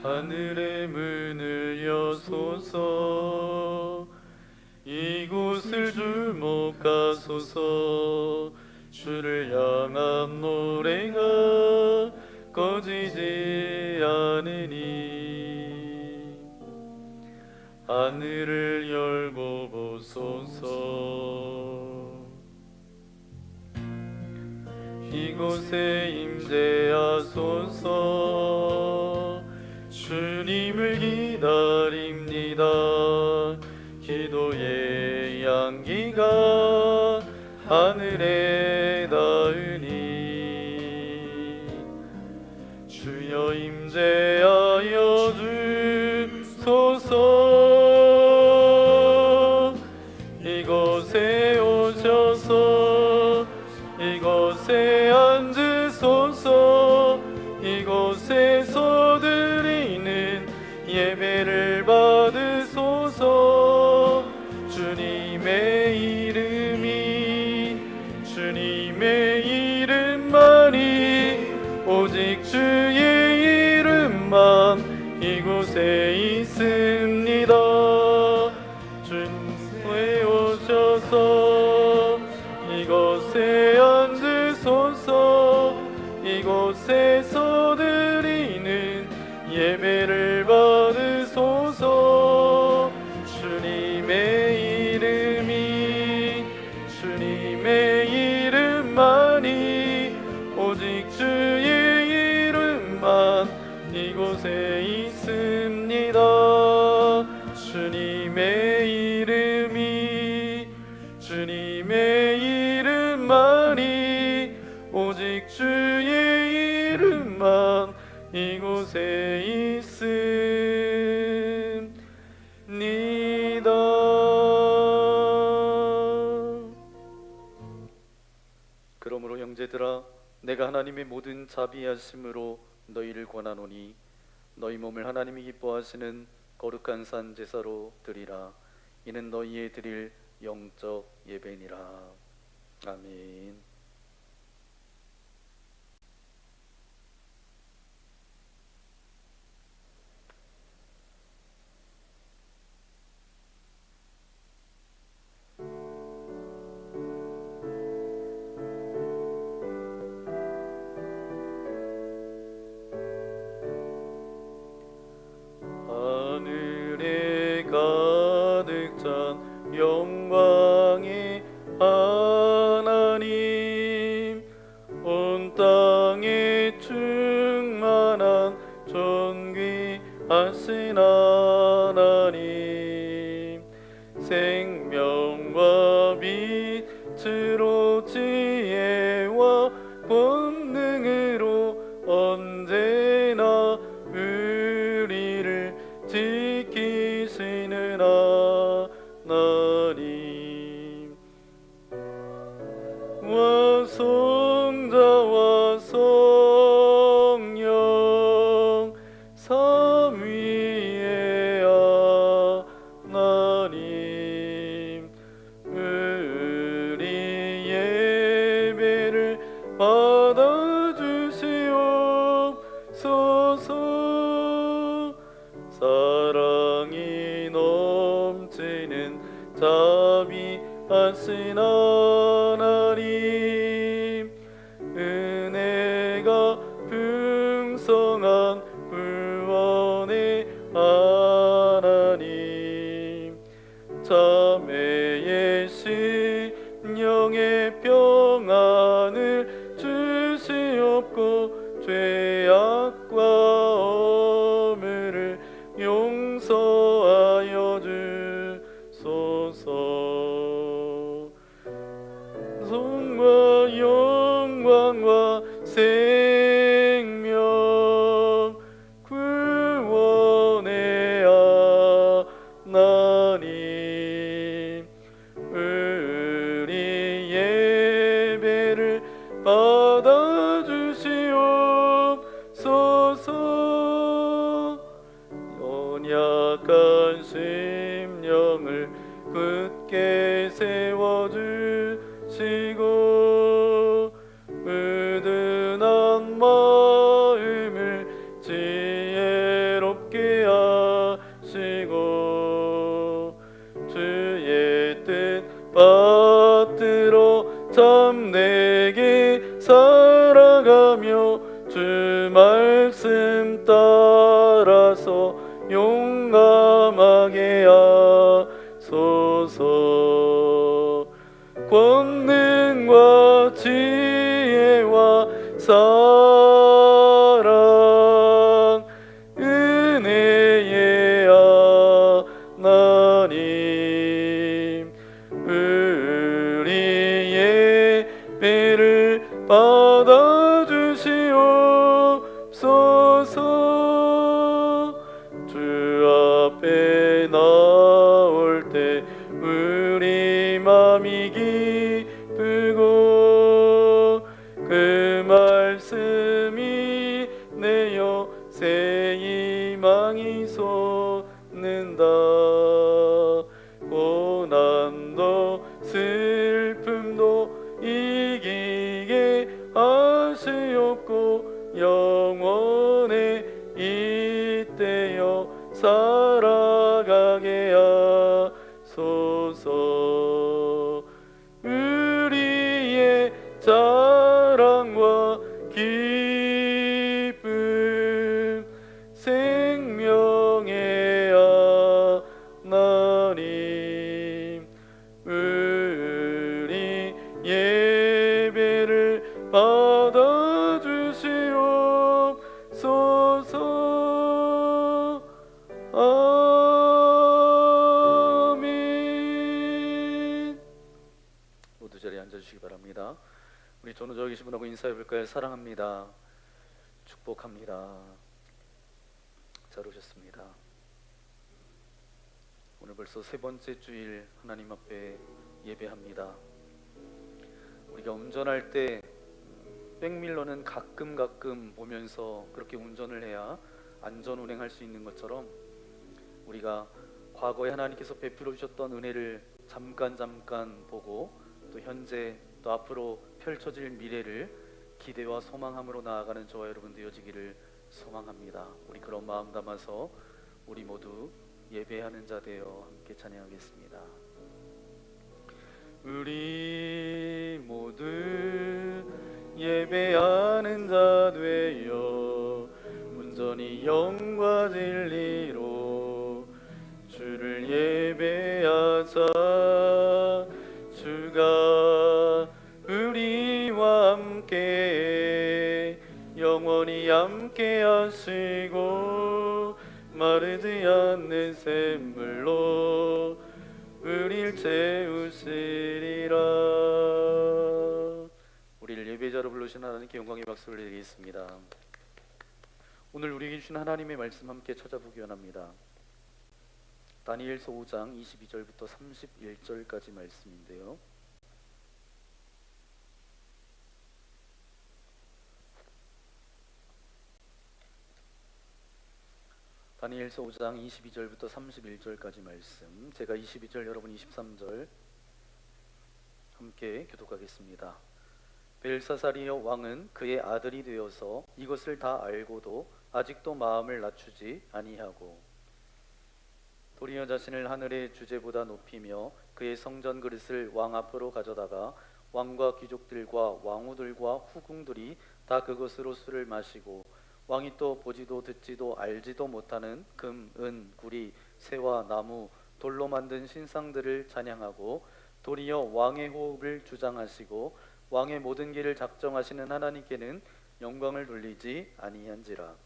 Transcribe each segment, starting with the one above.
하늘의 문을 여소서. 이곳을 주목하소서. 주를 향한 노래가 꺼지지 않으니 하늘을 열고 보소서. 이곳에 임재하소서. 주님을 기다립니다. 기도의 향기가 하늘에 닿으니 주여 임재하여 주소서. 이곳에 오셔서 이곳에 앉으소서. 이곳에서 드리는 예배를 받으소서. 주님의 이름만이 오직 주의 이름만 이곳에 있습니다. 주님에 오셔서 이곳에 앉으소서. 이곳에서 드리는 예배를 받으소서. 주님의 이름만이 오직 주의 이름만 이곳에 있습니다. 주님의 이름만이 오직 주의 이름만 이곳에 있습니다. 그러므로 형제들아, 내가 하나님의 모든 자비하심으로 너희를 권하노니 너희 몸을 하나님이 기뻐하시는 거룩한 산 제사로 드리라. 이는 너희의 드릴 영적 예배니라. 아멘. 하늘에 가득 찬 영광의 하나님, 온 땅에 충만한 존귀하신 하나님, 생명과 빛으로 지혜와 권능으로 언제나 우리를 지키시는 하나님, 와 성자와 성령 삼위의 하나님, 우리 예배를 받아주시옵소서. 사랑이 넘치는 자비하신 하나님, 은혜가 풍성한 구원의 하나님, 자매의 심령의 평안을 주시옵고 죄악과 허물을 용서하여 주소서. 성과 영광과 생명 구원의 하나님, 우리 예배를 받아주시옵소서. 연약한 심령을 굳게 세워주시고 무든한 마음을 지혜롭게 붙들어 참되게 살아가며 주 말씀 따라서 용감하게 하소서. 권능과 지혜와 사랑 은혜의 하나님, 우리의 예배를 받아주시옵소서. 주 앞에 나올 때 우리 맘이 기쁘고 그 말씀이 내어 새 희망이 솟는다. 고난도 슬픔도 이기게 하시옵고 영원에 이때여 살아가게 하소서. 우리의 자랑과 기쁨 생명의 하나님, 우리 예배를 받아주시옵소서. 아멘. 모두 자리에 앉아주시기 바랍니다. 우리 전우저 계신 분하고 인사해볼까요? 사랑합니다. 축복합니다. 잘 오셨습니다. 오늘 벌써 세 번째 주일 하나님 앞에 예배합니다. 우리가 운전할 때 백밀러는 가끔 보면서 그렇게 운전을 해야 안전 운행할 수 있는 것처럼 우리가 과거에 하나님께서 베풀어 주셨던 은혜를 잠깐 보고 또 현재 또 앞으로 펼쳐질 미래를 기대와 소망함으로 나아가는 저와 여러분 되어지기를 소망합니다. 우리 그런 마음 담아서 우리 모두 예배하는 자 되어 함께 찬양하겠습니다. 우리 모두 예배하는 자 되어 온전히 영과 진리로 주를 예배하자. 주가 우리와 함께 영원히 함께 하시고 마르지 않는 샘물로 우릴 채우시리라. 우리를 예배자로 부르신 하나님께 영광의 박수를 드리겠습니다. 오늘 우리에게 주신 하나님의 말씀 함께 찾아보기 원합니다. 다니엘서 5장 22절부터 31절까지 말씀인데요, 다니엘서 5장 22절부터 31절까지 말씀, 제가 22절 여러분 23절 함께 교독하겠습니다. 벨사사리여 왕은 그의 아들이 되어서 이것을 다 알고도 아직도 마음을 낮추지 아니하고 도리어 자신을 하늘의 주제보다 높이며 그의 성전 그릇을 왕 앞으로 가져다가 왕과 귀족들과 왕후들과 후궁들이 다 그것으로 술을 마시고 왕이 또 보지도 듣지도 알지도 못하는 금, 은, 구리, 새와 나무, 돌로 만든 신상들을 찬양하고 도리어 왕의 호흡을 주장하시고 왕의 모든 길을 작정하시는 하나님께는 영광을 돌리지 아니한지라.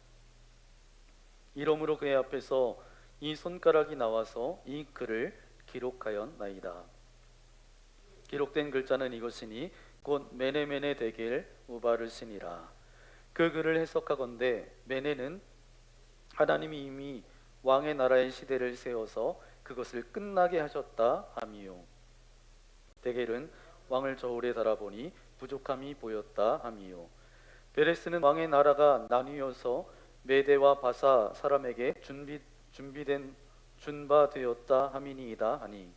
이러므로 그의 앞에서 이 손가락이 나와서 이 글을 기록하였나이다. 기록된 글자는 이것이니 곧 메네메네 데겔 우바르시니라. 그 글을 해석하건대 메네는 하나님이 이미 왕의 나라의 시대를 세워서 그것을 끝나게 하셨다 함이요. 데겔은 왕을 저울에 달아보니 부족함이 보였다 함이요. 베레스는 왕의 나라가 나뉘어서 메대와 바사 사람에게 준바되었다 함이니이다 하니,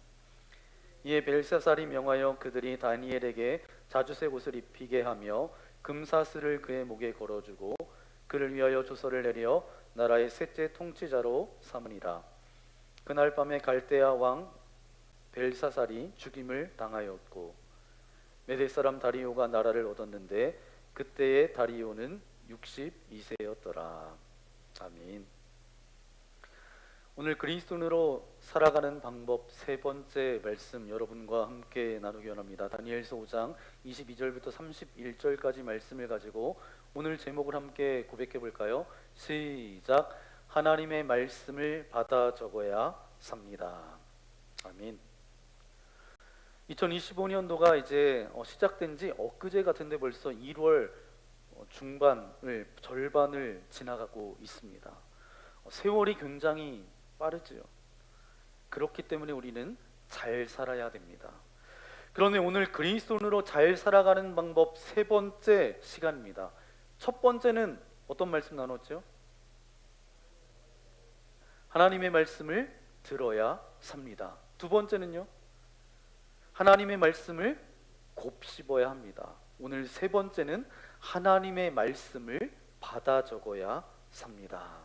이에 벨사살이 명하여 그들이 다니엘에게 자주색 옷을 입히게 하며 금사슬을 그의 목에 걸어주고 그를 위하여 조서를 내려 나라의 셋째 통치자로 삼으니라. 그날 밤에 갈대아 왕 벨사살이 죽임을 당하였고 메대 사람 다리오가 나라를 얻었는데 그때의 다리오는 62세였더라. 아멘. 오늘 그리스도인으로 살아가는 방법 세 번째 말씀 여러분과 함께 나누기 원합니다. 다니엘서 5장 22절부터 31절까지 말씀을 가지고 오늘 제목을 함께 고백해 볼까요? 시작. 하나님의 말씀을 받아 적어야 삽니다. 아멘. 2025년도가 이제 시작된 지 엊그제 같은데 벌써 1월 절반을 지나가고 있습니다. 세월이 굉장히 빠르죠. 그렇기 때문에 우리는 잘 살아야 됩니다. 그런데 오늘 그리스도인으로 잘 살아가는 방법 세 번째 시간입니다. 첫 번째는 어떤 말씀 나눴죠? 하나님의 말씀을 들어야 삽니다. 두 번째는요? 하나님의 말씀을 곱씹어야 합니다. 오늘 세 번째는 하나님의 말씀을 받아 적어야 삽니다.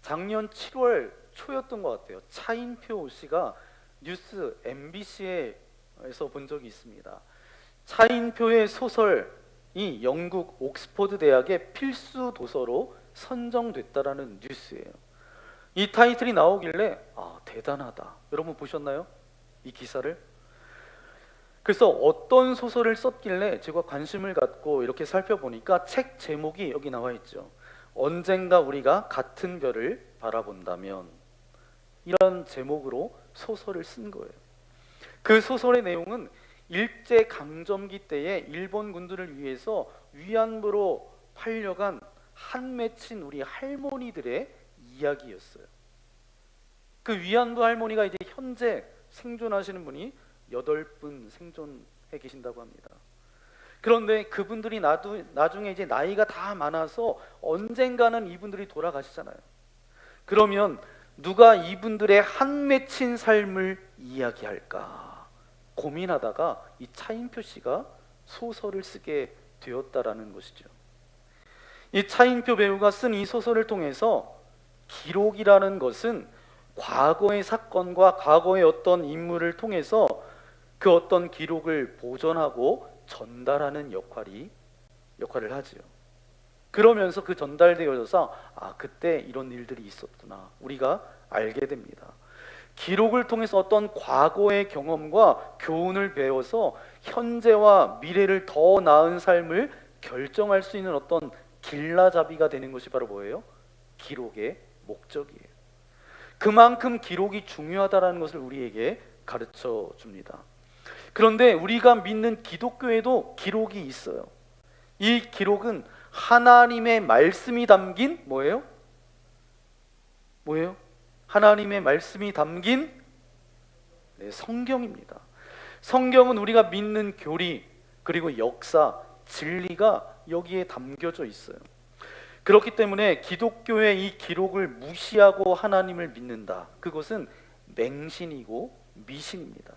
작년 7월 초였던 것 같아요. 차인표 씨가 뉴스 MBC에서 본 적이 있습니다. 차인표의 소설이 영국 옥스퍼드 대학의 필수 도서로 선정됐다라는 뉴스예요. 이 타이틀이 나오길래 대단하다. 여러분 보셨나요? 이 기사를? 그래서 어떤 소설을 썼길래 제가 관심을 갖고 이렇게 살펴보니까 책 제목이 여기 나와 있죠. 언젠가 우리가 같은 별을 바라본다면, 이런 제목으로 소설을 쓴 거예요. 그 소설의 내용은 일제 강점기 때에 일본 군들을 위해서 위안부로 팔려간 한 맺힌 우리 할머니들의 이야기였어요. 그 위안부 할머니가 이제 현재 생존하시는 분이 8분 생존해 계신다고 합니다. 그런데 그분들이 나중에 이제 나이가 다 많아서 언젠가는 이분들이 돌아가시잖아요. 그러면 누가 이분들의 한 맺힌 삶을 이야기할까 고민하다가 이 차인표 씨가 소설을 쓰게 되었다라는 것이죠. 이 차인표 배우가 쓴 이 소설을 통해서 기록이라는 것은 과거의 사건과 과거의 어떤 인물을 통해서 그 어떤 기록을 보존하고 전달하는 역할을 하지요. 그러면서 그 전달되어져서 그때 이런 일들이 있었구나 우리가 알게 됩니다. 기록을 통해서 어떤 과거의 경험과 교훈을 배워서 현재와 미래를 더 나은 삶을 결정할 수 있는 어떤 길라잡이가 되는 것이 바로 뭐예요? 기록의 목적이에요. 그만큼 기록이 중요하다는 것을 우리에게 가르쳐 줍니다. 그런데 우리가 믿는 기독교에도 기록이 있어요. 이 기록은 하나님의 말씀이 담긴 뭐예요? 하나님의 말씀이 담긴 성경입니다. 성경은 우리가 믿는 교리 그리고 역사, 진리가 여기에 담겨져 있어요. 그렇기 때문에 기독교의 이 기록을 무시하고 하나님을 믿는다. 그것은 맹신이고 미신입니다.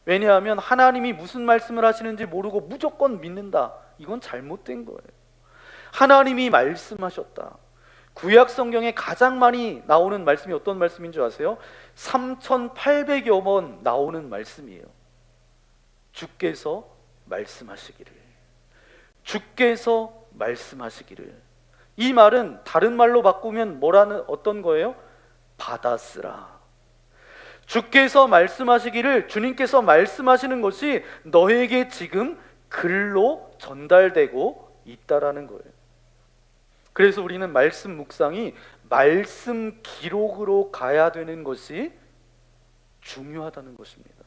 왜냐하면 하나님이 무슨 말씀을 하시는지 모르고 무조건 믿는다. 이건 잘못된 거예요. 하나님이 말씀하셨다. 구약 성경에 가장 많이 나오는 말씀이 어떤 말씀인 줄 아세요? 3,800여 번 나오는 말씀이에요. 주께서 말씀하시기를. 주께서 말씀하시기를. 이 말은 다른 말로 바꾸면 어떤 거예요? 받아쓰라. 주께서 말씀하시기를, 주님께서 말씀하시는 것이 너에게 지금 글로 전달되고 있다라는 거예요. 그래서 우리는 말씀 묵상이 말씀 기록으로 가야 되는 것이 중요하다는 것입니다.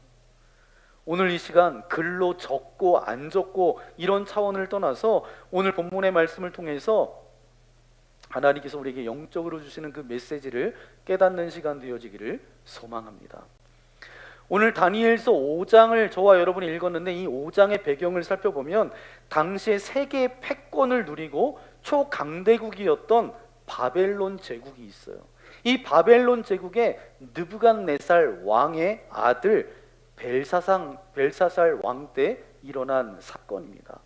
오늘 이 시간 글로 적고 안 적고 이런 차원을 떠나서 오늘 본문의 말씀을 통해서 하나님께서 우리에게 영적으로 주시는 그 메시지를 깨닫는 시간 되어지기를 소망합니다. 오늘 다니엘서 5장을 저와 여러분이 읽었는데 이 5장의 배경을 살펴보면 당시에 세계의 패권을 누리고 초강대국이었던 바벨론 제국이 있어요. 이 바벨론 제국의 느부갓네살 왕의 아들 벨사살 왕 때 일어난 사건입니다.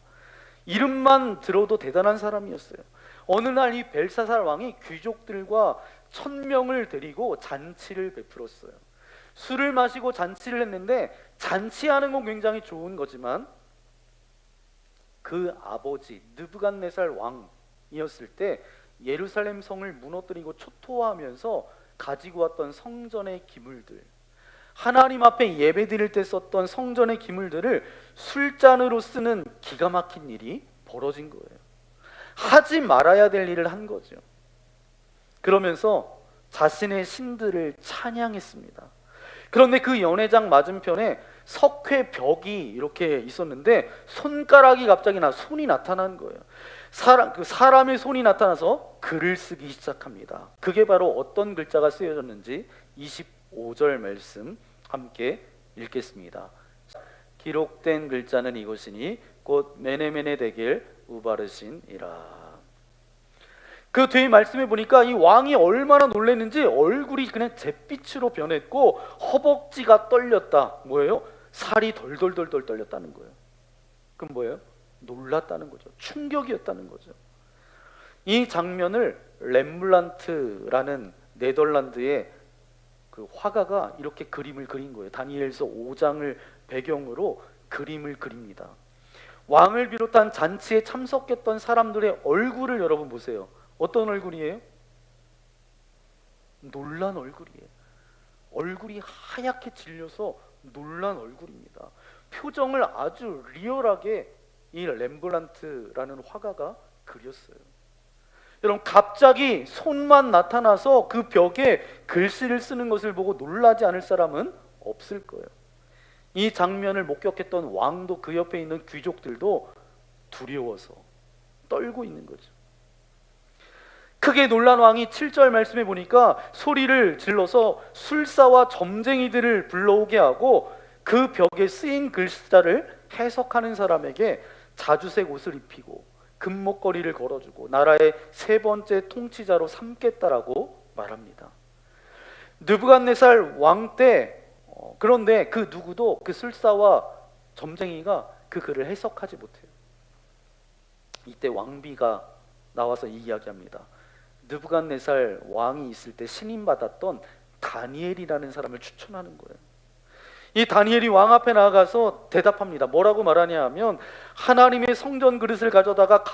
이름만 들어도 대단한 사람이었어요. 어느 날 이 벨사살 왕이 귀족들과 1,000명을 데리고 잔치를 베풀었어요. 술을 마시고 잔치를 했는데 잔치하는 건 굉장히 좋은 거지만 그 아버지 느부갓네살 왕이었을 때 예루살렘 성을 무너뜨리고 초토화하면서 가지고 왔던 성전의 기물들, 하나님 앞에 예배드릴 때 썼던 성전의 기물들을 술잔으로 쓰는 기가 막힌 일이 벌어진 거예요. 하지 말아야 될 일을 한 거죠. 그러면서 자신의 신들을 찬양했습니다. 그런데 그 연회장 맞은편에 석회 벽이 이렇게 있었는데 손가락이 갑자기 손이 나타난 거예요. 사람의 손이 나타나서 글을 쓰기 시작합니다. 그게 바로 어떤 글자가 쓰여졌는지 25절 말씀 함께 읽겠습니다. 기록된 글자는 이것이니 곧 메네메네 데겔 우바르신이라. 그 뒤에 말씀해 보니까 이 왕이 얼마나 놀랐는지 얼굴이 그냥 잿빛으로 변했고 허벅지가 떨렸다. 뭐예요? 살이 덜덜덜덜 떨렸다는 거예요. 그럼 뭐예요? 놀랐다는 거죠. 충격이었다는 거죠. 이 장면을 렘블란트라는 네덜란드의 그 화가가 이렇게 그림을 그린 거예요. 다니엘서 5장을 배경으로 그림을 그립니다. 왕을 비롯한 잔치에 참석했던 사람들의 얼굴을 여러분 보세요. 어떤 얼굴이에요? 놀란 얼굴이에요. 얼굴이 하얗게 질려서 놀란 얼굴입니다. 표정을 아주 리얼하게 이 렘블란트라는 화가가 그렸어요. 여러분, 갑자기 손만 나타나서 그 벽에 글씨를 쓰는 것을 보고 놀라지 않을 사람은 없을 거예요. 이 장면을 목격했던 왕도 그 옆에 있는 귀족들도 두려워서 떨고 있는 거죠. 크게 놀란 왕이 7절 말씀해 보니까 소리를 질러서 술사와 점쟁이들을 불러오게 하고 그 벽에 쓰인 글자를 해석하는 사람에게 자주색 옷을 입히고 금목걸이를 걸어주고 나라의 세 번째 통치자로 삼겠다라고 말합니다. 느부갓네살 왕 때 그런데 그 누구도 그 술사와 점쟁이가 그 글을 해석하지 못해요. 이때 왕비가 나와서 이 이야기합니다. 느부갓네살 왕이 있을 때 신임받았던 다니엘이라는 사람을 추천하는 거예요. 이 다니엘이 왕 앞에 나아가서 대답합니다. 뭐라고 말하냐 하면 하나님의 성전 그릇을 가져다가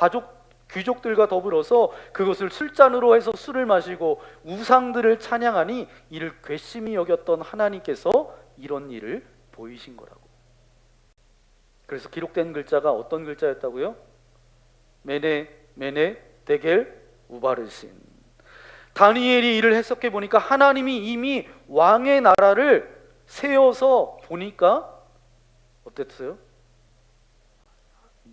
귀족들과 더불어서 그것을 술잔으로 해서 술을 마시고 우상들을 찬양하니 이를 괘씸히 여겼던 하나님께서 이런 일을 보이신 거라고. 그래서 기록된 글자가 어떤 글자였다고요? 메네 데겔 우바르신. 다니엘이 이를 해석해 보니까 하나님이 이미 왕의 나라를 세워서 보니까 어땠어요?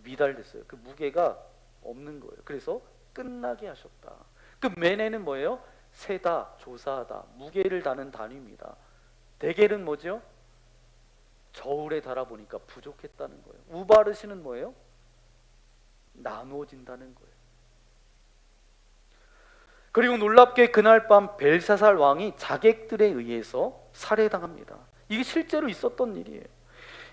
미달됐어요. 그 무게가 없는 거예요. 그래서 끝나게 하셨다. 그 메네는 뭐예요? 세다, 조사하다, 무게를 다는 단위입니다. 데겔은 뭐죠? 저울에 달아보니까 부족했다는 거예요. 우바르시는 뭐예요? 나누어진다는 거예요. 그리고 놀랍게 그날 밤 벨사살 왕이 자객들에 의해서 살해당합니다. 이게 실제로 있었던 일이에요.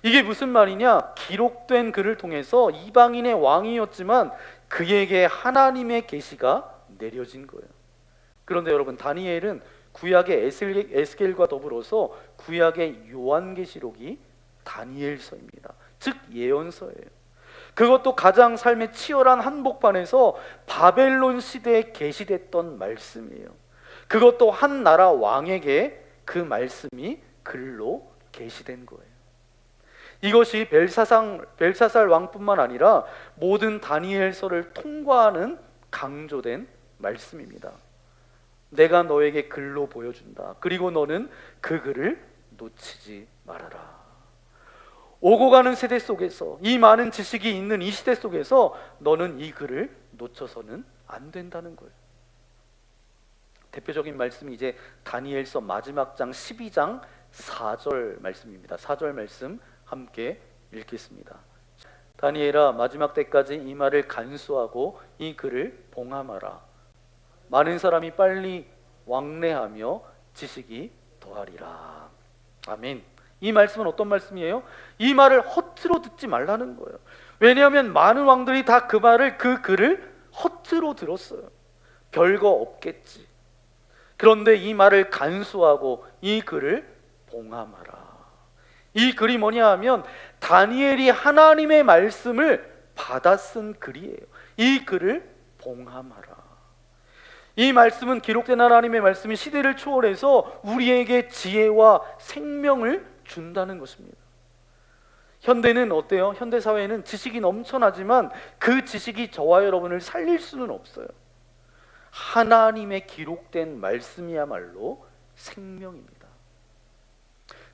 이게 무슨 말이냐? 기록된 글을 통해서 이방인의 왕이었지만 그에게 하나님의 계시가 내려진 거예요. 그런데 여러분, 다니엘은 구약의 에스겔과 더불어서 구약의 요한계시록이 다니엘서입니다. 즉 예언서예요. 그것도 가장 삶의 치열한 한복판에서 바벨론 시대에 계시됐던 말씀이에요. 그것도 한 나라 왕에게 그 말씀이 글로 계시된 거예요. 이것이 벨사살 왕뿐만 아니라 모든 다니엘서를 통과하는 강조된 말씀입니다. 내가 너에게 글로 보여준다. 그리고 너는 그 글을 놓치지 말아라. 오고 가는 세대 속에서, 이 많은 지식이 있는 이 시대 속에서 너는 이 글을 놓쳐서는 안 된다는 거예요. 대표적인 말씀이 이제 다니엘서 마지막 장 12장 4절 말씀입니다. 4절 말씀 함께 읽겠습니다. 다니엘아, 마지막 때까지 이 말을 간수하고 이 글을 봉함하라. 많은 사람이 빨리 왕래하며 지식이 더하리라. 아멘. 이 말씀은 어떤 말씀이에요? 이 말을 허투루 듣지 말라는 거예요. 왜냐하면 많은 왕들이 다 그 글을 허투루 들었어요. 별거 없겠지. 그런데 이 말을 간수하고 이 글을 봉함하라. 이 글이 뭐냐 하면 다니엘이 하나님의 말씀을 받아 쓴 글이에요. 이 글을 봉함하라. 이 말씀은, 기록된 하나님의 말씀이 시대를 초월해서 우리에게 지혜와 생명을 준다는 것입니다. 현대는 어때요? 현대 사회는 지식이 넘쳐나지만 그 지식이 저와 여러분을 살릴 수는 없어요. 하나님의 기록된 말씀이야말로 생명입니다.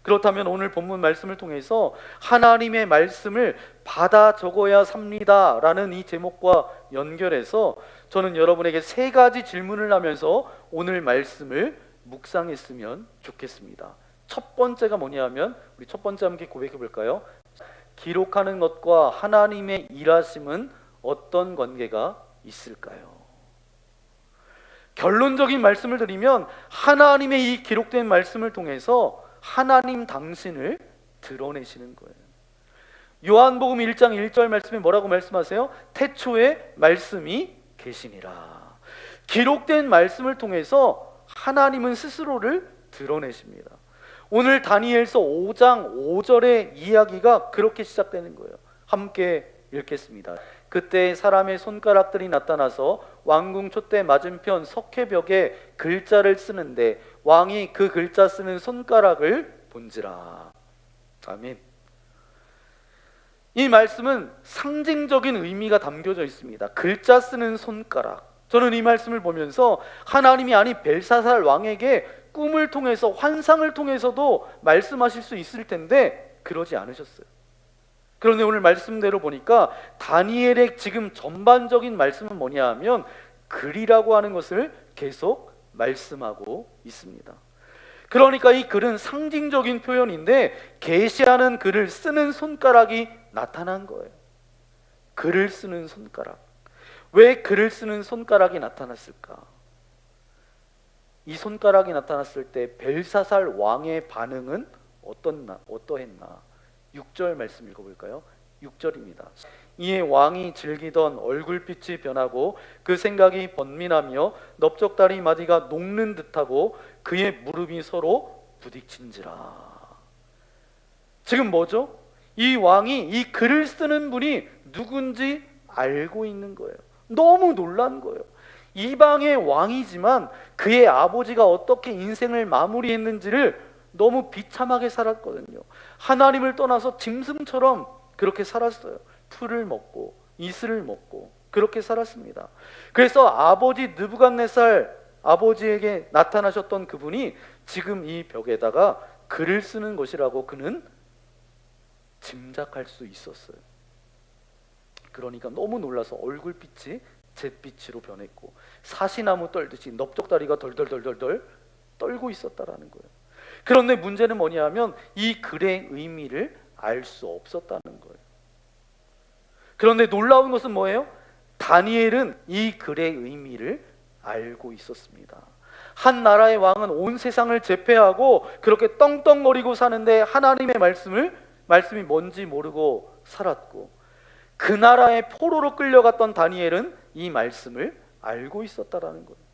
그렇다면 오늘 본문 말씀을 통해서 하나님의 말씀을 받아 적어야 삽니다 라는 이 제목과 연결해서 저는 여러분에게 세 가지 질문을 하면서 오늘 말씀을 묵상했으면 좋겠습니다. 첫 번째가 뭐냐면, 우리 첫 번째 함께 고백해 볼까요? 기록하는 것과 하나님의 일하심은 어떤 관계가 있을까요? 결론적인 말씀을 드리면, 하나님의 이 기록된 말씀을 통해서 하나님 당신을 드러내시는 거예요. 요한복음 1장 1절 말씀에 뭐라고 말씀하세요? 태초에 말씀이 계시니라. 기록된 말씀을 통해서 하나님은 스스로를 드러내십니다. 오늘 다니엘서 5장 5절의 이야기가 그렇게 시작되는 거예요. 함께 읽겠습니다. 그때 사람의 손가락들이 나타나서 왕궁 촛대 맞은편 석회벽에 글자를 쓰는데 왕이 그 글자 쓰는 손가락을 본지라. 아멘. 이 말씀은 상징적인 의미가 담겨져 있습니다. 글자 쓰는 손가락. 저는 이 말씀을 보면서 하나님이, 아니 벨사살 왕에게 꿈을 통해서, 환상을 통해서도 말씀하실 수 있을 텐데 그러지 않으셨어요. 그런데 오늘 말씀대로 보니까 다니엘의 지금 전반적인 말씀은 뭐냐 하면 글이라고 하는 것을 계속 말씀하고 있습니다. 그러니까 이 글은 상징적인 표현인데 계시하는 글을 쓰는 손가락이 나타난 거예요. 글을 쓰는 손가락. 왜 글을 쓰는 손가락이 나타났을까? 이 손가락이 나타났을 때 벨사살 왕의 반응은 어떠했나? 6절 말씀 읽어볼까요? 6절입니다. 이에 왕이 즐기던 얼굴빛이 변하고 그 생각이 번민하며 넓적다리 마디가 녹는 듯하고 그의 무릎이 서로 부딪힌지라. 지금 뭐죠? 이 왕이 이 글을 쓰는 분이 누군지 알고 있는 거예요. 너무 놀란 거예요. 이방의 왕이지만 그의 아버지가 어떻게 인생을 마무리했는지를 너무 비참하게 살았거든요. 하나님을 떠나서 짐승처럼 그렇게 살았어요. 풀을 먹고 이슬을 먹고 그렇게 살았습니다. 그래서 아버지 느부갓네살 아버지에게 나타나셨던 그분이 지금 이 벽에다가 글을 쓰는 것이라고 그는 짐작할 수 있었어요. 그러니까 너무 놀라서 얼굴빛이 잿빛으로 변했고 사시나무 떨듯이 넓적다리가 덜덜덜덜 떨고 있었다라는 거예요. 그런데 문제는 뭐냐 하면 이 글의 의미를 알 수 없었다는 거예요. 그런데 놀라운 것은 뭐예요? 다니엘은 이 글의 의미를 알고 있었습니다. 한 나라의 왕은 온 세상을 제패하고 그렇게 떵떵거리고 사는데 하나님의 말씀이 뭔지 모르고 살았고, 그 나라의 포로로 끌려갔던 다니엘은 이 말씀을 알고 있었다라는 거예요.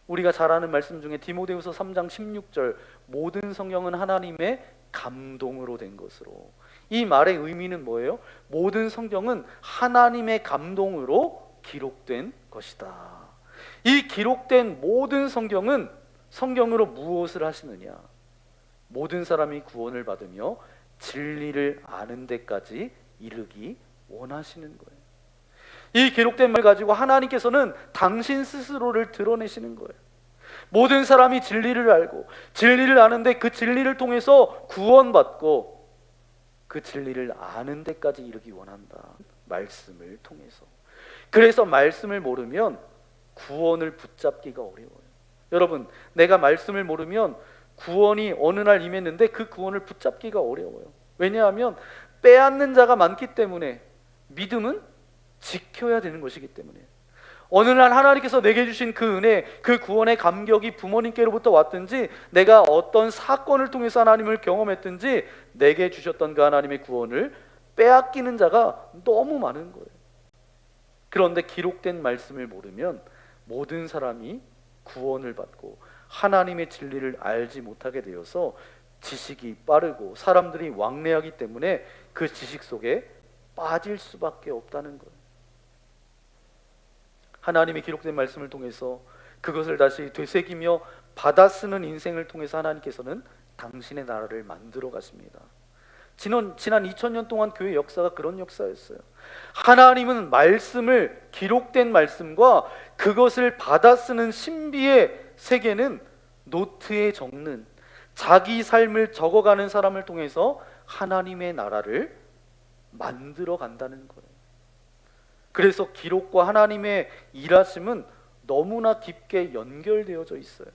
우리가 잘 아는 말씀 중에 디모데후서 3장 16절, 모든 성경은 하나님의 감동으로 된 것으로. 이 말의 의미는 뭐예요? 모든 성경은 하나님의 감동으로 기록된 것이다. 이 기록된 모든 성경은 성경으로 무엇을 하시느냐? 모든 사람이 구원을 받으며 진리를 아는 데까지 이르기 원하시는 거예요. 이 기록된 말 가지고 하나님께서는 당신 스스로를 드러내시는 거예요. 모든 사람이 진리를 알고 진리를 아는데 그 진리를 통해서 구원받고 그 진리를 아는 데까지 이르기 원한다. 말씀을 통해서. 그래서 말씀을 모르면 구원을 붙잡기가 어려워요. 여러분, 내가 말씀을 모르면 구원이 어느 날 임했는데 그 구원을 붙잡기가 어려워요. 왜냐하면 빼앗는 자가 많기 때문에, 믿음은 지켜야 되는 것이기 때문에. 어느 날 하나님께서 내게 주신 그 은혜, 그 구원의 감격이 부모님께로부터 왔든지 내가 어떤 사건을 통해서 하나님을 경험했든지 내게 주셨던 그 하나님의 구원을 빼앗기는 자가 너무 많은 거예요. 그런데 기록된 말씀을 모르면 모든 사람이 구원을 받고 하나님의 진리를 알지 못하게 되어서 지식이 빠르고 사람들이 왕래하기 때문에 그 지식 속에 빠질 수밖에 없다는 거예요. 하나님의 기록된 말씀을 통해서 그것을 다시 되새기며 받아쓰는 인생을 통해서 하나님께서는 당신의 나라를 만들어 가십니다. 지난 2000년 동안 교회 역사가 그런 역사였어요. 하나님은 말씀을, 기록된 말씀과 그것을 받아쓰는 신비의 세계는 노트에 적는, 자기 삶을 적어가는 사람을 통해서 하나님의 나라를 만들어 간다는 거예요. 그래서 기록과 하나님의 일하심은 너무나 깊게 연결되어져 있어요.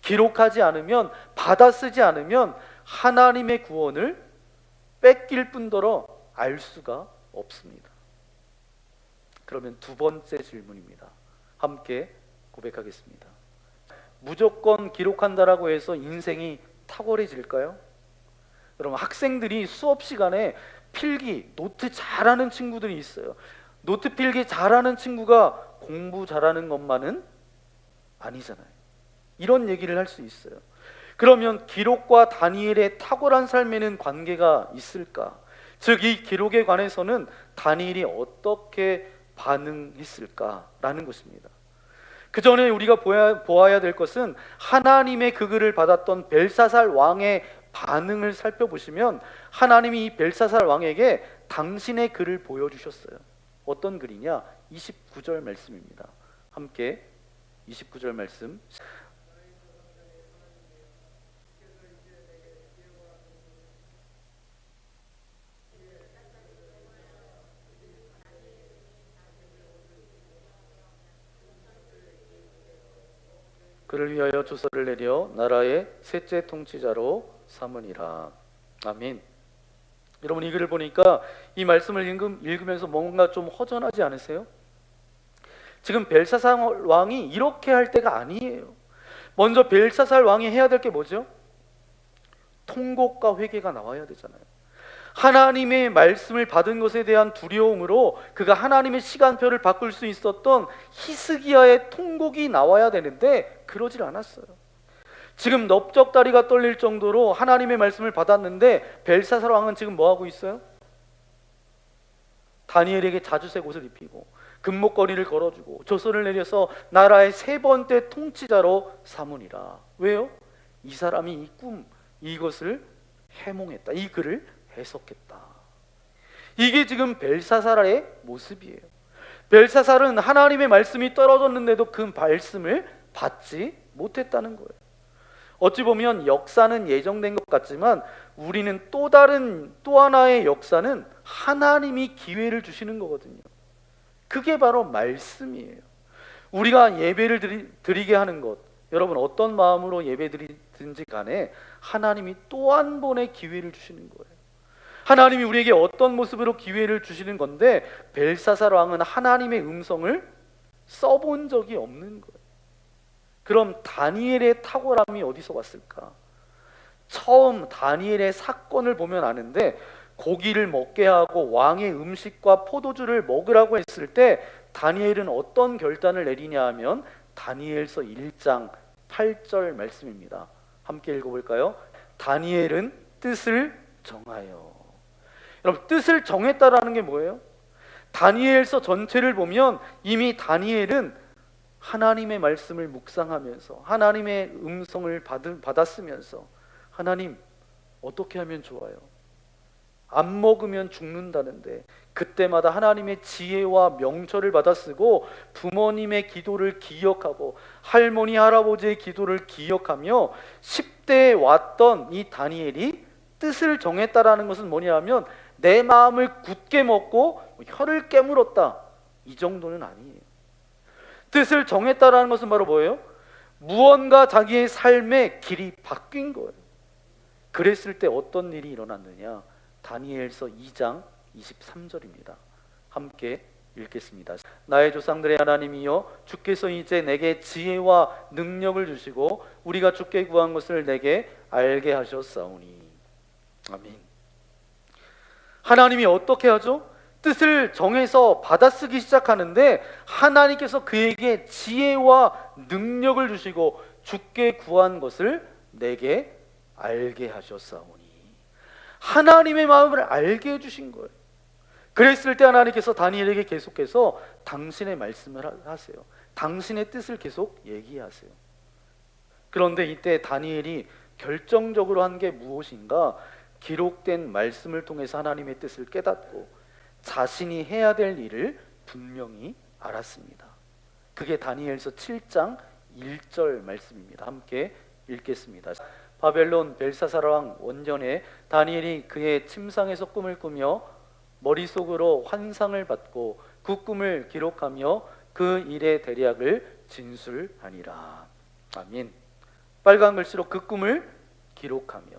기록하지 않으면, 받아쓰지 않으면 하나님의 구원을 뺏길 뿐더러 알 수가 없습니다. 그러면 두 번째 질문입니다. 함께 고백하겠습니다. 무조건 기록한다라고 해서 인생이 탁월해질까요? 여러분, 학생들이 수업 시간에 필기, 노트 잘하는 친구들이 있어요. 노트 필기 잘하는 친구가 공부 잘하는 것만은 아니잖아요. 이런 얘기를 할 수 있어요. 그러면 기록과 다니엘의 탁월한 삶에는 관계가 있을까? 즉, 이 기록에 관해서는 다니엘이 어떻게 반응했을까라는 것입니다. 그 전에 우리가 보아야 될 것은 하나님의 그 글을 받았던 벨사살 왕의 반응을 살펴보시면 하나님이 이 벨사살 왕에게 당신의 글을 보여주셨어요. 어떤 글이냐? 29절 말씀입니다. 함께 29절 말씀. 그를 위하여 조서를 내려 나라의 셋째 통치자로 삼으니라. 아멘. 여러분, 이 글을 보니까 이 말씀을 읽으면서 뭔가 좀 허전하지 않으세요? 지금 벨사살 왕이 이렇게 할 때가 아니에요. 먼저 벨사살 왕이 해야 될 게 뭐죠? 통곡과 회개가 나와야 되잖아요. 하나님의 말씀을 받은 것에 대한 두려움으로 그가 하나님의 시간표를 바꿀 수 있었던 히스기야의 통곡이 나와야 되는데 그러질 않았어요. 지금 넓적다리가 떨릴 정도로 하나님의 말씀을 받았는데 벨사살 왕은 지금 뭐 하고 있어요? 다니엘에게 자주색 옷을 입히고 금목걸이를 걸어주고 조서를 내려서 나라의 세 번째 통치자로 삼으니라. 왜요? 이 사람이 이 꿈, 이것을 해몽했다. 이 글을 해석했다. 이게 지금 벨사살의 모습이에요. 벨사살은 하나님의 말씀이 떨어졌는데도 그 말씀을 받지 못했다는 거예요. 어찌 보면 역사는 예정된 것 같지만 우리는 또 하나의 역사는 하나님이 기회를 주시는 거거든요. 그게 바로 말씀이에요. 우리가 예배를 드리게 하는 것, 여러분 어떤 마음으로 예배 드리든지 간에 하나님이 또 한 번의 기회를 주시는 거예요. 하나님이 우리에게 어떤 모습으로 기회를 주시는 건데 벨사살 왕은 하나님의 음성을 써본 적이 없는 거예요. 그럼 다니엘의 탁월함이 어디서 왔을까? 처음 다니엘의 사건을 보면 아는데 고기를 먹게 하고 왕의 음식과 포도주를 먹으라고 했을 때 다니엘은 어떤 결단을 내리냐 하면 다니엘서 1장 8절 말씀입니다. 함께 읽어볼까요? 다니엘은 뜻을 정하여. 여러분, 뜻을 정했다라는 게 뭐예요? 다니엘서 전체를 보면 이미 다니엘은 하나님의 말씀을 묵상하면서 하나님의 음성을 받았으면서 하나님 어떻게 하면 좋아요? 안 먹으면 죽는다는데 그때마다 하나님의 지혜와 명철을 받아 쓰고 부모님의 기도를 기억하고 할머니 할아버지의 기도를 기억하며 10대에 왔던 이 다니엘이 뜻을 정했다라는 것은 뭐냐 하면 내 마음을 굳게 먹고 혀를 깨물었다, 이 정도는 아니에요. 뜻을 정했다라는 것은 바로 뭐예요? 무언가 자기의 삶의 길이 바뀐 거예요. 그랬을 때 어떤 일이 일어났느냐? 다니엘서 2장 23절입니다. 함께 읽겠습니다. 나의 조상들의 하나님이여, 주께서 이제 내게 지혜와 능력을 주시고 우리가 주께 구한 것을 내게 알게 하셨사오니. 아멘. 하나님이 어떻게 하죠? 뜻을 정해서 받아쓰기 시작하는데 하나님께서 그에게 지혜와 능력을 주시고 주께 구한 것을 내게 알게 하셨사오니. 하나님의 마음을 알게 해주신 거예요. 그랬을 때 하나님께서 다니엘에게 계속해서 당신의 말씀을 하세요. 당신의 뜻을 계속 얘기하세요. 그런데 이때 다니엘이 결정적으로 한 게 무엇인가? 기록된 말씀을 통해서 하나님의 뜻을 깨닫고 자신이 해야 될 일을 분명히 알았습니다. 그게 다니엘서 7장 1절 말씀입니다. 함께 읽겠습니다. 바벨론 벨사살 왕 원년에 다니엘이 그의 침상에서 꿈을 꾸며 머릿속으로 환상을 받고 그 꿈을 기록하며 그 일의 대략을 진술하니라. 아멘. 빨간 글씨로 그 꿈을 기록하며,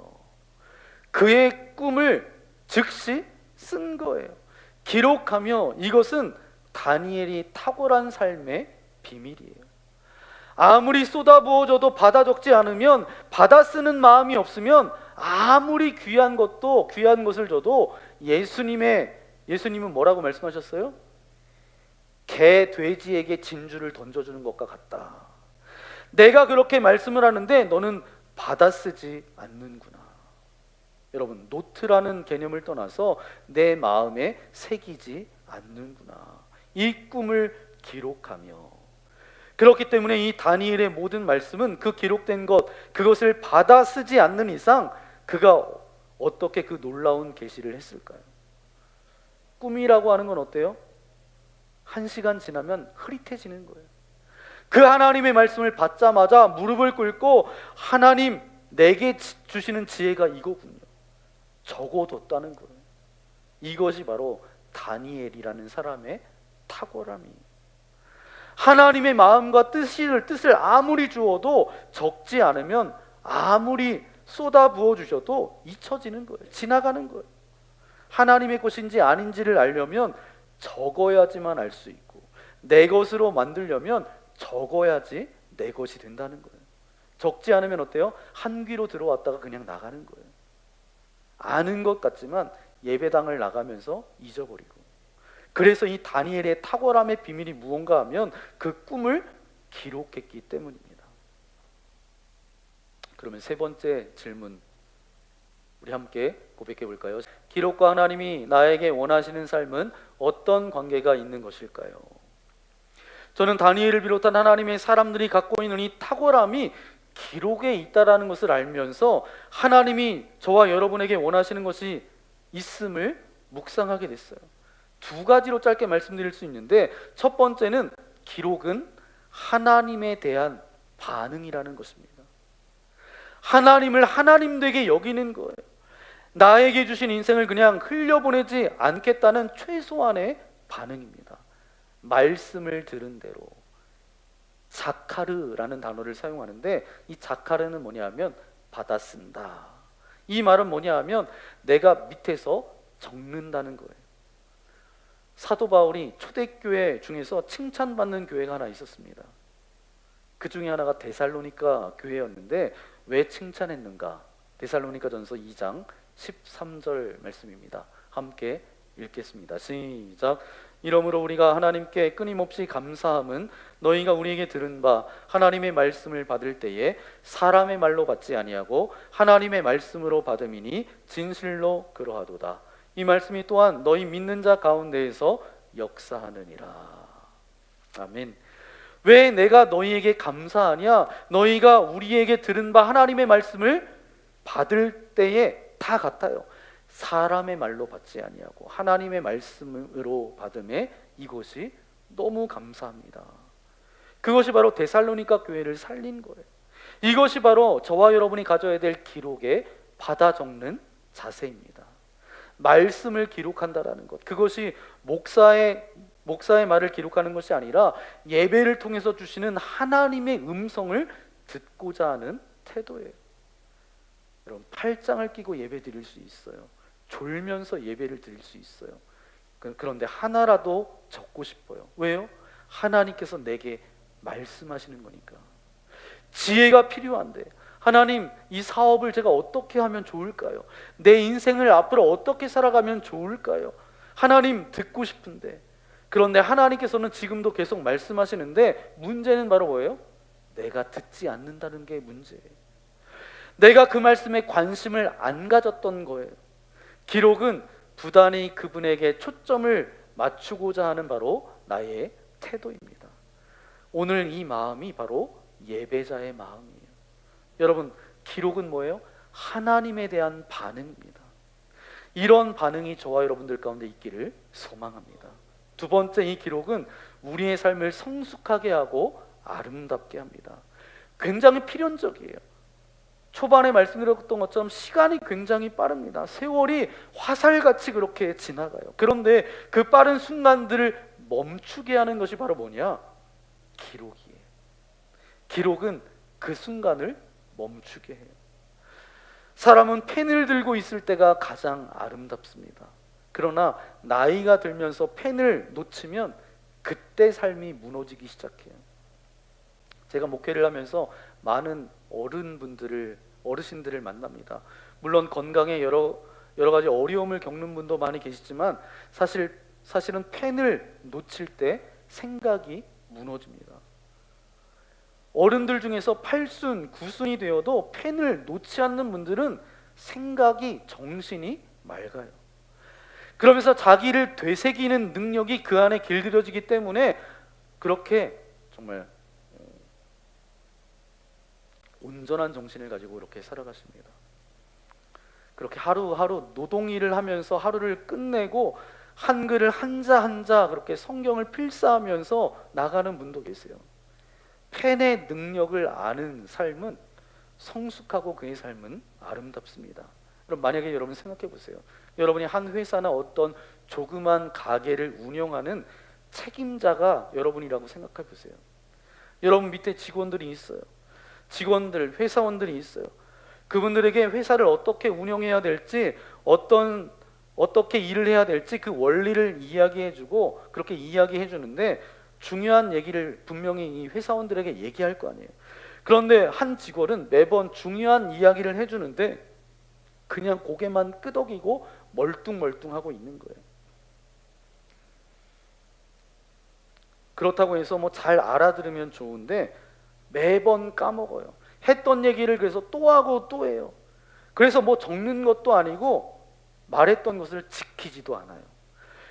그의 꿈을 즉시 쓴 거예요. 기록하며. 이것은 다니엘이 탁월한 삶의 비밀이에요. 아무리 쏟아부어줘도 받아 적지 않으면, 받아 쓰는 마음이 없으면 아무리 귀한 것도, 귀한 것을 줘도 예수님은 뭐라고 말씀하셨어요? 개, 돼지에게 진주를 던져주는 것과 같다. 내가 그렇게 말씀을 하는데 너는 받아 쓰지 않는구나. 여러분, 노트라는 개념을 떠나서 내 마음에 새기지 않는구나. 이 꿈을 기록하며. 그렇기 때문에 이 다니엘의 모든 말씀은 그 기록된 것, 그것을 받아 쓰지 않는 이상 그가 어떻게 그 놀라운 계시를 했을까요? 꿈이라고 하는 건 어때요? 1시간 지나면 흐릿해지는 거예요. 그 하나님의 말씀을 받자마자 무릎을 꿇고, 하나님, 내게 주시는 지혜가 이거군요. 적어뒀다는 거예요. 이것이 바로 다니엘이라는 사람의 탁월함이에요. 하나님의 마음과 뜻을 아무리 주어도 적지 않으면, 아무리 쏟아 부어 주셔도 잊혀지는 거예요. 지나가는 거예요. 하나님의 것인지 아닌지를 알려면 적어야지만 알 수 있고, 내 것으로 만들려면 적어야지 내 것이 된다는 거예요. 적지 않으면 어때요? 한 귀로 들어왔다가 그냥 나가는 거예요. 아는 것 같지만 예배당을 나가면서 잊어버리고. 그래서 이 다니엘의 탁월함의 비밀이 무언가 하면 그 꿈을 기록했기 때문입니다. 그러면 세 번째 질문, 우리 함께 고백해 볼까요? 기록과 하나님이 나에게 원하시는 삶은 어떤 관계가 있는 것일까요? 저는 다니엘을 비롯한 하나님의 사람들이 갖고 있는 이 탁월함이 기록에 있다라는 것을 알면서 하나님이 저와 여러분에게 원하시는 것이 있음을 묵상하게 됐어요. 두 가지로 짧게 말씀드릴 수 있는데, 첫 번째는 기록은 하나님에 대한 반응이라는 것입니다. 하나님을 하나님 되게 여기는 거예요. 나에게 주신 인생을 그냥 흘려보내지 않겠다는 최소한의 반응입니다. 말씀을 들은 대로. 자카르라는 단어를 사용하는데, 이 자카르는 뭐냐면 받아 쓴다. 이 말은 뭐냐하면 내가 밑에서 적는다는 거예요. 사도 바울이 초대교회 중에서 칭찬받는 교회가 하나 있었습니다. 그 중에 하나가 데살로니가 교회였는데, 왜 칭찬했는가? 데살로니가전서 2장 13절 말씀입니다. 함께 읽겠습니다. 시작. 이러므로 우리가 하나님께 끊임없이 감사함은 너희가 우리에게 들은 바 하나님의 말씀을 받을 때에 사람의 말로 받지 아니하고 하나님의 말씀으로 받음이니 진실로 그러하도다. 이 말씀이 또한 너희 믿는 자 가운데에서 역사하느니라. 아멘. 왜 내가 너희에게 감사하냐? 너희가 우리에게 들은 바 하나님의 말씀을 받을 때에 다 같아요. 사람의 말로 받지 아니하고 하나님의 말씀으로 받음에 이것이 너무 감사합니다. 그것이 바로 데살로니가 교회를 살린 거예요. 이것이 바로 저와 여러분이 가져야 될 기록에 받아 적는 자세입니다. 말씀을 기록한다라는 것, 그것이 목사의 말을 기록하는 것이 아니라 예배를 통해서 주시는 하나님의 음성을 듣고자 하는 태도예요. 여러분, 팔짱을 끼고 예배 드릴 수 있어요. 졸면서 예배를 드릴 수 있어요. 그런데 하나라도 적고 싶어요. 왜요? 하나님께서 내게 말씀하시는 거니까. 지혜가 필요한데, 하나님, 이 사업을 제가 어떻게 하면 좋을까요? 내 인생을 앞으로 어떻게 살아가면 좋을까요? 하나님, 듣고 싶은데. 그런데 하나님께서는 지금도 계속 말씀하시는데, 문제는 바로 뭐예요? 내가 듣지 않는다는 게 문제예요. 내가 그 말씀에 관심을 안 가졌던 거예요. 기록은 부단히 그분에게 초점을 맞추고자 하는 바로 나의 태도입니다. 오늘 이 마음이 바로 예배자의 마음이에요. 여러분, 기록은 뭐예요? 하나님에 대한 반응입니다. 이런 반응이 저와 여러분들 가운데 있기를 소망합니다. 두 번째, 이 기록은 우리의 삶을 성숙하게 하고 아름답게 합니다. 굉장히 필연적이에요. 초반에 말씀드렸던 것처럼 시간이 굉장히 빠릅니다. 세월이 화살같이 그렇게 지나가요. 그런데 그 빠른 순간들을 멈추게 하는 것이 바로 뭐냐? 기록이에요. 기록은 그 순간을 멈추게 해요. 사람은 펜을 들고 있을 때가 가장 아름답습니다. 그러나 나이가 들면서 펜을 놓치면 그때 삶이 무너지기 시작해요. 제가 목회를 하면서 많은 어르신들을 만납니다. 물론 건강에 여러 가지 어려움을 겪는 분도 많이 계시지만 사실은 펜을 놓칠 때 생각이 무너집니다. 어른들 중에서 8순, 9순이 되어도 펜을 놓지 않는 분들은 생각이, 정신이 맑아요. 그러면서 자기를 되새기는 능력이 그 안에 길들여지기 때문에 그렇게 정말 온전한 정신을 가지고 이렇게 살아가십니다. 그렇게 하루하루 노동일을 하면서 하루를 끝내고 한글을 한자 한자 그렇게 성경을 필사하면서 나가는 분도 계세요. 펜의 능력을 아는 삶은 성숙하고 그의 삶은 아름답습니다. 그럼 만약에 여러분 생각해 보세요. 여러분이 한 회사나 어떤 조그만 가게를 운영하는 책임자가 여러분이라고 생각해 보세요. 여러분 밑에 직원들이 있어요. 회사원들이 있어요. 그분들에게 회사를 어떻게 운영해야 될지, 어떻게 일을 해야 될지 그 원리를 이야기해주고 그렇게 이야기해 주는데 중요한 얘기를 분명히 이 회사원들에게 얘기할 거 아니에요. 그런데 한 직원은 매번 중요한 이야기를 해주는데 그냥 고개만 끄덕이고 멀뚱멀뚱하고 있는 거예요. 그렇다고 해서 뭐 잘 알아들으면 좋은데 매번 까먹어요. 했던 얘기를 그래서 또 하고 또 해요. 그래서 뭐 적는 것도 아니고 말했던 것을 지키지도 않아요.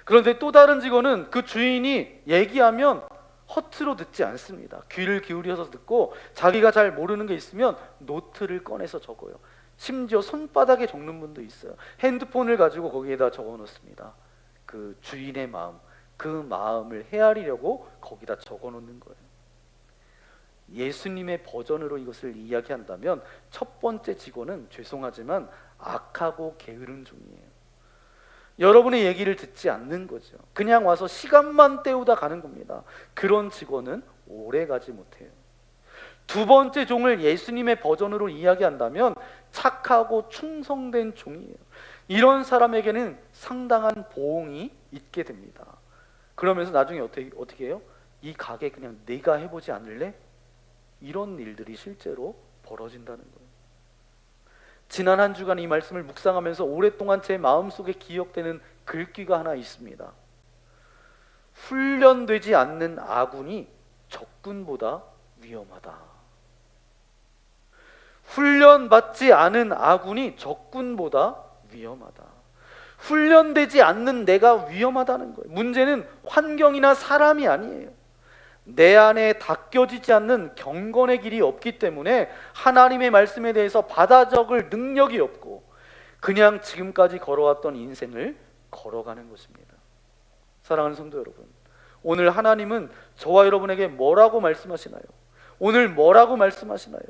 그런데 또 다른 직원은 그 주인이 얘기하면 허투루 듣지 않습니다. 귀를 기울여서 듣고 자기가 잘 모르는 게 있으면 노트를 꺼내서 적어요. 심지어 손바닥에 적는 분도 있어요. 핸드폰을 가지고 거기에다 적어 놓습니다. 그 주인의 마음, 그 마음을 헤아리려고 거기다 적어 놓는 거예요. 예수님의 버전으로 이것을 이야기한다면 첫 번째 직원은 죄송하지만 악하고 게으른 종이에요. 여러분의 얘기를 듣지 않는 거죠. 그냥 와서 시간만 때우다 가는 겁니다. 그런 직원은 오래 가지 못해요. 두 번째 종을 예수님의 버전으로 이야기한다면 착하고 충성된 종이에요. 이런 사람에게는 상당한 보응이 있게 됩니다. 그러면서 나중에 어떻게 해요? 이 가게 그냥 네가 해보지 않을래? 이런 일들이 실제로 벌어진다는 거예요. 지난 한 주간 이 말씀을 묵상하면서 오랫동안 제 마음속에 기억되는 글귀가 하나 있습니다. 훈련되지 않는 아군이 적군보다 위험하다. 훈련받지 않은 아군이 적군보다 위험하다. 훈련되지 않는 내가 위험하다는 거예요. 문제는 환경이나 사람이 아니에요. 내 안에 닦여지지 않는 경건의 길이 없기 때문에 하나님의 말씀에 대해서 받아 적을 능력이 없고 그냥 지금까지 걸어왔던 인생을 걸어가는 것입니다. 사랑하는 성도 여러분, 오늘 하나님은 저와 여러분에게 뭐라고 말씀하시나요? 오늘 뭐라고 말씀하시나요?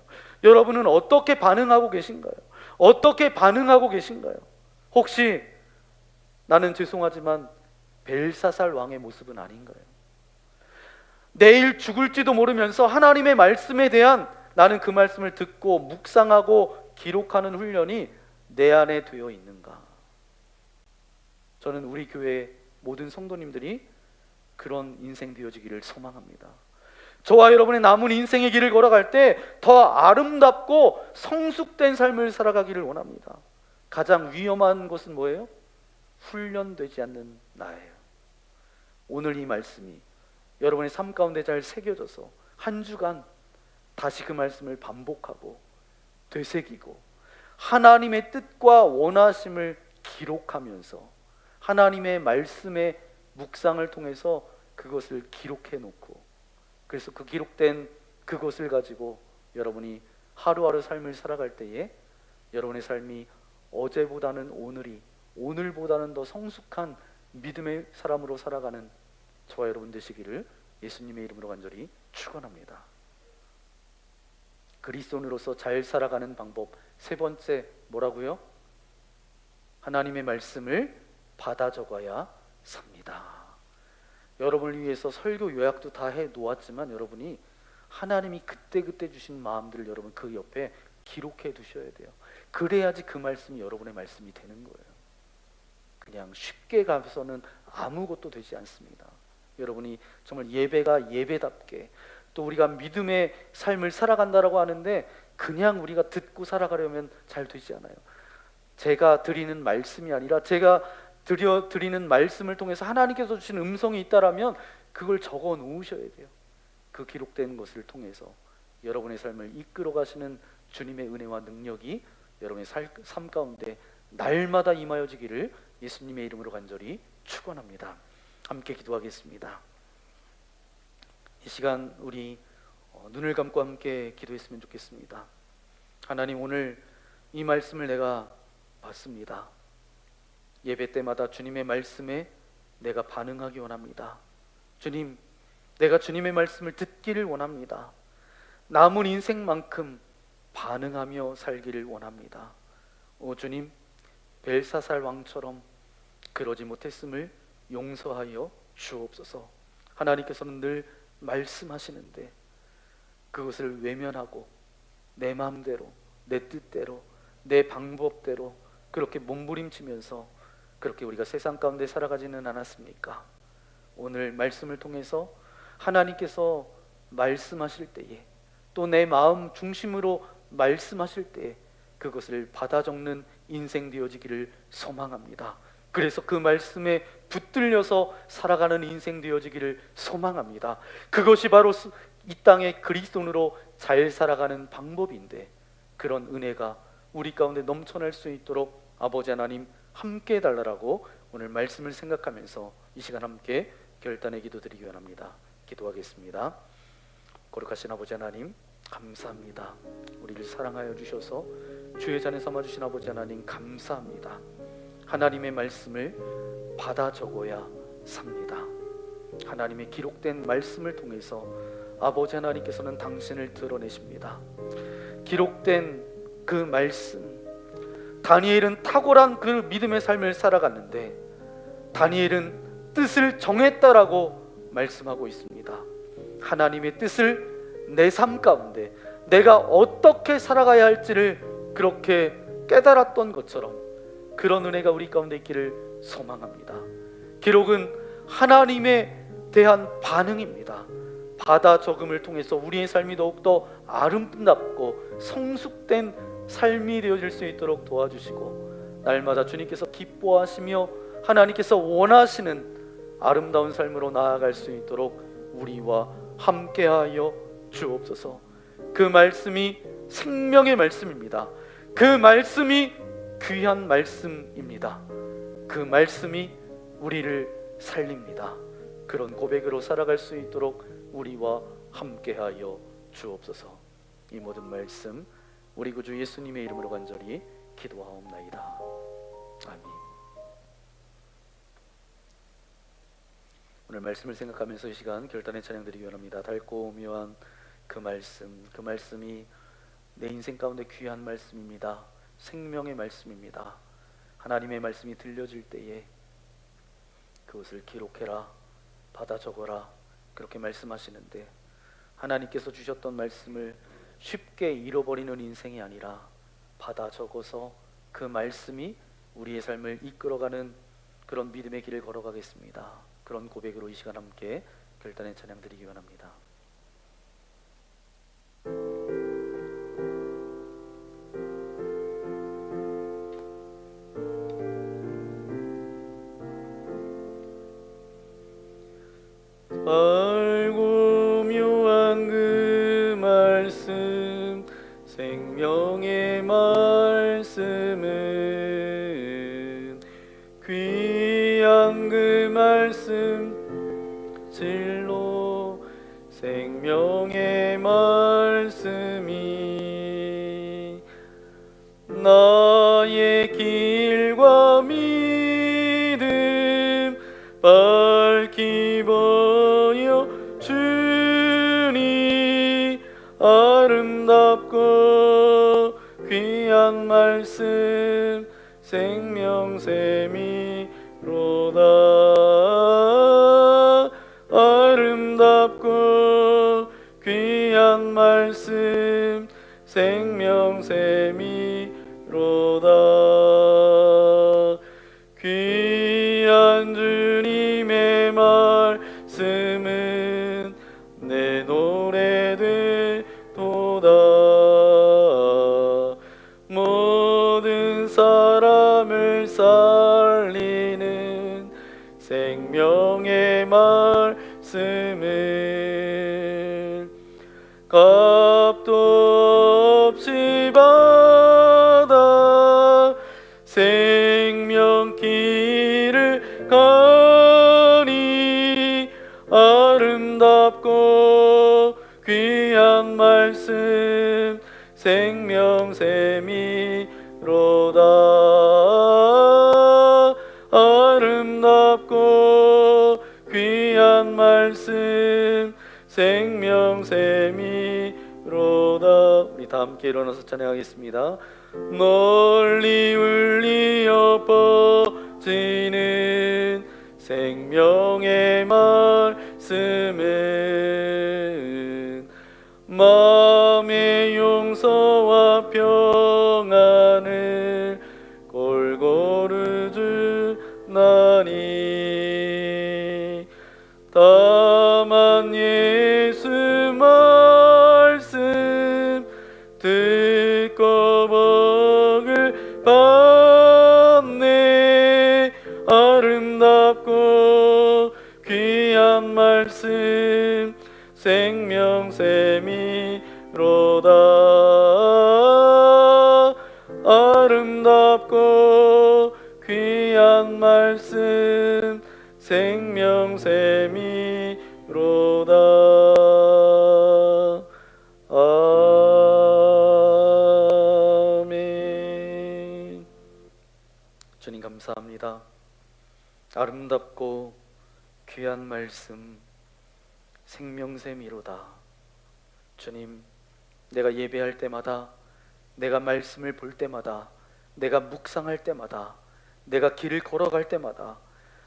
여러분은 어떻게 반응하고 계신가요? 어떻게 반응하고 계신가요? 혹시 나는 죄송하지만 벨사살 왕의 모습은 아닌가요? 내일 죽을지도 모르면서 하나님의 말씀에 대한 나는 그 말씀을 듣고 묵상하고 기록하는 훈련이 내 안에 되어 있는가? 저는 우리 교회 모든 성도님들이 그런 인생 되어지기를 소망합니다. 저와 여러분의 남은 인생의 길을 걸어갈 때 더 아름답고 성숙된 삶을 살아가기를 원합니다. 가장 위험한 것은 뭐예요? 훈련되지 않는 나예요. 오늘 이 말씀이 여러분의 삶 가운데 잘 새겨져서 한 주간 다시 그 말씀을 반복하고 되새기고 하나님의 뜻과 원하심을 기록하면서 하나님의 말씀의 묵상을 통해서 그것을 기록해 놓고, 그래서 그 기록된 그것을 가지고 여러분이 하루하루 삶을 살아갈 때에 여러분의 삶이 어제보다는 오늘보다는 더 성숙한 믿음의 사람으로 살아가는 저와 여러분 되시기를 예수님의 이름으로 간절히 축원합니다. 그리스도인으로서 잘 살아가는 방법 세 번째 뭐라고요? 하나님의 말씀을 받아 적어야 삽니다. 여러분을 위해서 설교 요약도 다 해 놓았지만 여러분이 하나님이 그때그때 주신 마음들을 여러분 그 옆에 기록해 두셔야 돼요. 그래야지 그 말씀이 여러분의 말씀이 되는 거예요. 그냥 쉽게 가서는 아무것도 되지 않습니다. 여러분이 정말 예배가 예배답게, 또 우리가 믿음의 삶을 살아간다라고 하는데 그냥 우리가 듣고 살아가려면 잘 되지 않아요. 제가 드리는 말씀이 아니라 제가 드리는 말씀을 통해서 하나님께서 주신 음성이 있다라면 그걸 적어 놓으셔야 돼요. 그 기록된 것을 통해서 여러분의 삶을 이끌어 가시는 주님의 은혜와 능력이 여러분의 삶 가운데 날마다 임하여지기를 예수님의 이름으로 간절히 축원합니다. 함께 기도하겠습니다. 이 시간 우리 눈을 감고 함께 기도했으면 좋겠습니다. 하나님, 오늘 이 말씀을 내가 받습니다. 예배 때마다 주님의 말씀에 내가 반응하기 원합니다. 주님, 내가 주님의 말씀을 듣기를 원합니다. 남은 인생만큼 반응하며 살기를 원합니다. 오 주님, 벨사살 왕처럼 그러지 못했음을 용서하여 주옵소서. 하나님께서는 늘 말씀하시는데 그것을 외면하고 내 마음대로, 내 뜻대로, 내 방법대로 그렇게 몸부림치면서 그렇게 우리가 세상 가운데 살아가지는 않았습니까? 오늘 말씀을 통해서 하나님께서 말씀하실 때에, 또 내 마음 중심으로 말씀하실 때에 그것을 받아 적는 인생 되어지기를 소망합니다. 그래서 그 말씀에 붙들려서 살아가는 인생 되어지기를 소망합니다. 그것이 바로 이 땅의 그리스도인으로 잘 살아가는 방법인데, 그런 은혜가 우리 가운데 넘쳐날 수 있도록 아버지 하나님 함께 해달라고 오늘 말씀을 생각하면서 이 시간 함께 결단의 기도 드리기 원합니다. 기도하겠습니다. 거룩하신 아버지 하나님, 감사합니다. 우리를 사랑하여 주셔서 주의 자녀 삼아주신 아버지 하나님 감사합니다. 하나님의 말씀을 받아 적어야 삽니다. 하나님의 기록된 말씀을 통해서 아버지 하나님께서는 당신을 드러내십니다. 기록된 그 말씀, 다니엘은 탁월한 그 믿음의 삶을 살아갔는데 다니엘은 뜻을 정했다라고 말씀하고 있습니다. 하나님의 뜻을 내 삶 가운데 내가 어떻게 살아가야 할지를 그렇게 깨달았던 것처럼 그런 은혜가 우리 가운데 있기를 소망합니다. 기록은 하나님에 대한 반응입니다. 받아 적음을 통해서 우리의 삶이 더욱더 아름답고 성숙된 삶이 되어질 수 있도록 도와주시고, 날마다 주님께서 기뻐하시며 하나님께서 원하시는 아름다운 삶으로 나아갈 수 있도록 우리와 함께하여 주옵소서. 그 말씀이 생명의 말씀입니다. 그 말씀이 귀한 말씀입니다. 그 말씀이 우리를 살립니다. 그런 고백으로 살아갈 수 있도록 우리와 함께하여 주옵소서. 이 모든 말씀 우리 구주 예수님의 이름으로 간절히 기도하옵나이다. 아멘. 오늘 말씀을 생각하면서 이 시간 결단의 찬양 드리기 원합니다. 달고 묘한 그 말씀이 내 인생 가운데 귀한 말씀입니다. 생명의 말씀입니다. 하나님의 말씀이 들려질 때에 그것을 기록해라, 받아 적어라, 그렇게 말씀하시는데, 하나님께서 주셨던 말씀을 쉽게 잃어버리는 인생이 아니라 받아 적어서 그 말씀이 우리의 삶을 이끌어가는 그런 믿음의 길을 걸어가겠습니다. 그런 고백으로 이 시간 함께 결단의 찬양 드리기 원합니다. 알고 묘한 그 말씀, 생명의 그 말씀 진로 생명의 말씀이 나의 길과 믿음 밝히 보여 주니 아름답고 귀한 말씀 생명샘이로다. 아름답고 귀한 말씀 생명샘이로다. 귀한 주님의 말씀은 내 노래 되도다. 모든 사람을 살리는 생명의 말씀을 값도 없이 받아 생명길을 가니 아름답고 귀한 말씀 생명샘이로다. 아름답고 귀한 말씀 생명샘이로다. 우리 다 함께 일어나서 찬양하겠습니다. 널리 울리어 퍼지는 생명의 말씀은 마음의 용서와 평안을 골고루 주나니 다만 예수 말씀 듣고 복을 받네. 아름답고 귀한 말씀 생명샘이로다. 아름답고 귀한 말씀 생명샘이로다. 아멘. 주님 감사합니다. 아름답고 귀한 말씀 생명샘이로다. 주님, 내가 예배할 때마다, 내가 말씀을 볼 때마다, 내가 묵상할 때마다, 내가 길을 걸어갈 때마다,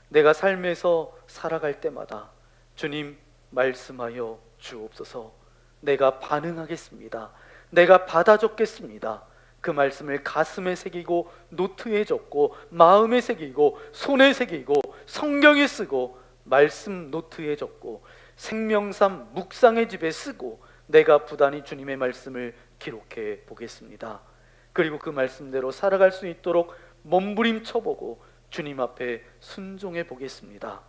내가 삶에서 살아갈 때마다 주님 말씀하여 주옵소서. 내가 반응하겠습니다. 내가 받아 적겠습니다. 그 말씀을 가슴에 새기고 노트에 적고 마음에 새기고 손에 새기고 성경에 쓰고 말씀 노트에 적고 생명삼 묵상의 집에 쓰고 내가 부단히 주님의 말씀을 기록해 보겠습니다. 그리고 그 말씀대로 살아갈 수 있도록 몸부림쳐보고 주님 앞에 순종해 보겠습니다.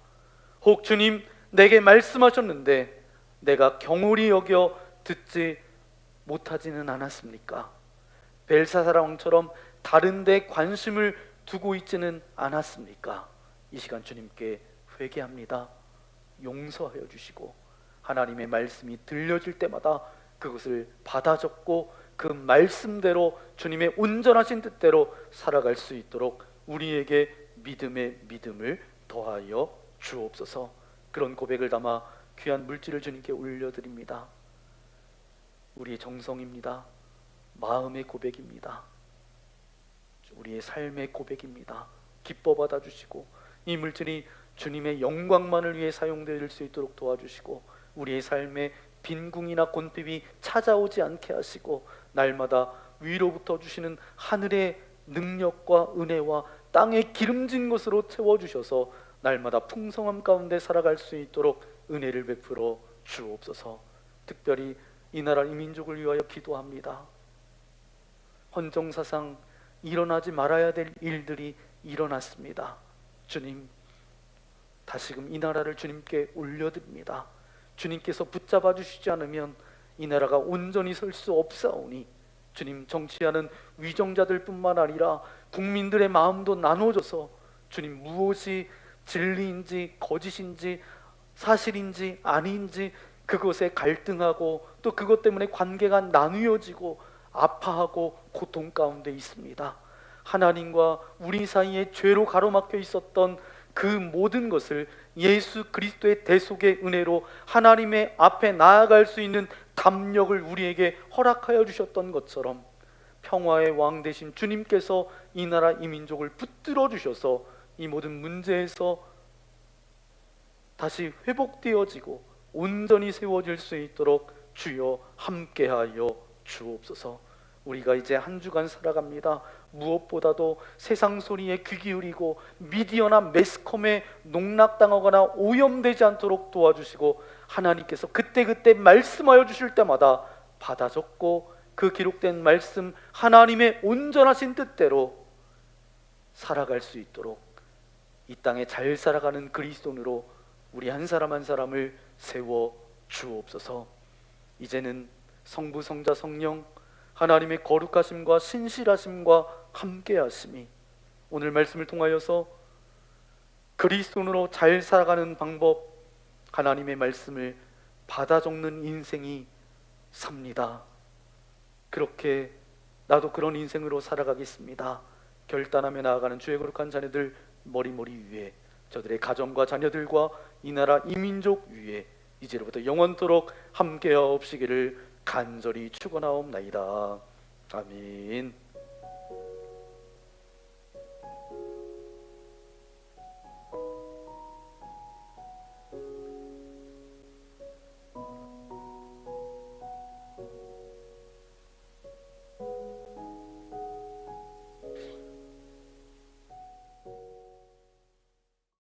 혹 주님 내게 말씀하셨는데 내가 경홀히 여겨 듣지 못하지는 않았습니까? 벨사살 왕처럼 다른 데 관심을 두고 있지는 않았습니까? 이 시간 주님께 회개합니다. 용서하여 주시고 하나님의 말씀이 들려질 때마다 그것을 받아 적고 그 말씀대로 주님의 온전하신 뜻대로 살아갈 수 있도록 우리에게 믿음의 믿음을 더하여 주옵소서. 그런 고백을 담아 귀한 물질을 주님께 올려드립니다. 우리의 정성입니다. 마음의 고백입니다. 우리의 삶의 고백입니다. 기뻐 받아주시고 이 물질이 주님의 영광만을 위해 사용될 수 있도록 도와주시고 우리의 삶에 빈궁이나 곤핍이 찾아오지 않게 하시고 날마다 위로부터 주시는 하늘의 능력과 은혜와 땅의 기름진 것으로 채워주셔서 날마다 풍성함 가운데 살아갈 수 있도록 은혜를 베풀어 주옵소서. 특별히 이 나라 이 민족을 위하여 기도합니다. 헌정사상 일어나지 말아야 될 일들이 일어났습니다. 주님, 다시금 이 나라를 주님께 올려드립니다. 주님께서 붙잡아 주시지 않으면 이 나라가 온전히 설 수 없사오니 주님, 정치하는 위정자들 뿐만 아니라 국민들의 마음도 나눠져서 주님 무엇이 진리인지 거짓인지 사실인지 아닌지 그것에 갈등하고 또 그것 때문에 관계가 나누어지고 아파하고 고통 가운데 있습니다. 하나님과 우리 사이에 죄로 가로막혀 있었던 그 모든 것을 예수 그리스도의 대속의 은혜로 하나님의 앞에 나아갈 수 있는 담력을 우리에게 허락하여 주셨던 것처럼 평화의 왕 되신 주님께서 이 나라 이 민족을 붙들어 주셔서 이 모든 문제에서 다시 회복되어지고 온전히 세워질 수 있도록 주여 함께하여 주옵소서. 우리가 이제 한 주간 살아갑니다. 무엇보다도 세상 소리에 귀 기울이고 미디어나 매스컴에 농락당하거나 오염되지 않도록 도와주시고 하나님께서 그때그때 말씀하여 주실 때마다 받아 적고 그 기록된 말씀 하나님의 온전하신 뜻대로 살아갈 수 있도록 이 땅에 잘 살아가는 그리스도인으로 우리 한 사람 한 사람을 세워 주옵소서. 이제는 성부 성자 성령 하나님의 거룩하심과 신실하심과 함께하심이 오늘 말씀을 통하여서 그리스도인으로 잘 살아가는 방법, 하나님의 말씀을 받아 적는 인생이 삽니다. 그렇게 나도 그런 인생으로 살아가겠습니다. 결단하며 나아가는 주의 거룩한 자녀들 머리머리 위에 저들의 가정과 자녀들과 이 나라 이 민족 위에 이제로부터 영원토록 함께하옵시기를 간절히 축원하옵나이다. 아멘.